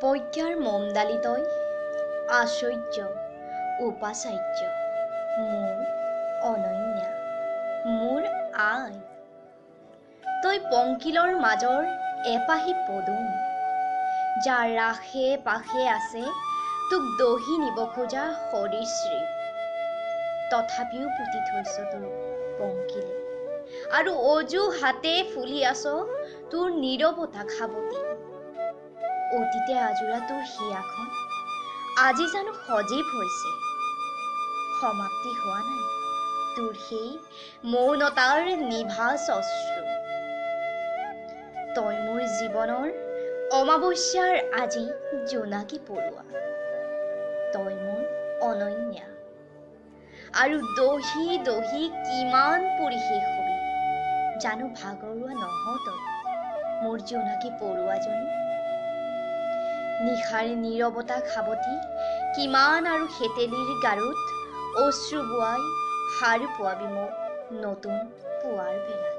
প্ৰজ্ঞাৰ মমদালি তই, আশ্চৰ্য উপাচাৰ্য, মোৰ অনন্যা, মোৰ আই। তই পংকিলৰ মাজৰ এপাহি পদুম, যাৰ ৰাসে পাশে আছে তোক দহি নিব খোজা সৰীসৃপ। তথাপিও পুতি থৈছ তোৰ পংকিলে, আৰু অজুহাতে ফুলি আছ তোৰ নীৰৱতা খাবতি। অতীতে আজোৰা তোৰ হিয়াখন আজি জানো সজীৱ হৈছে, সমাপ্তি হোৱা নাই তোৰ সেই মৌনতাৰ নিভাজ অশ্ৰু। তই মোৰ জীৱনৰ অমাৱস্যাৰ আজি জোনাকী পৰুৱা, তই মোৰ অনন্যা, আৰু দহি দহি কিমান পুৰি শেষ হবি, জানো ভাগৰুৱা নহ তই মোৰ জোনাকী পৰুৱাজনী। নিশাৰ নীৰৱতা খাবতি কিমান আৰু হেতেলিৰ গাৰুত অশ্ৰু বোৱাই সাৰ পোৱাবি মোক নতুন পুৱাৰ বেলা।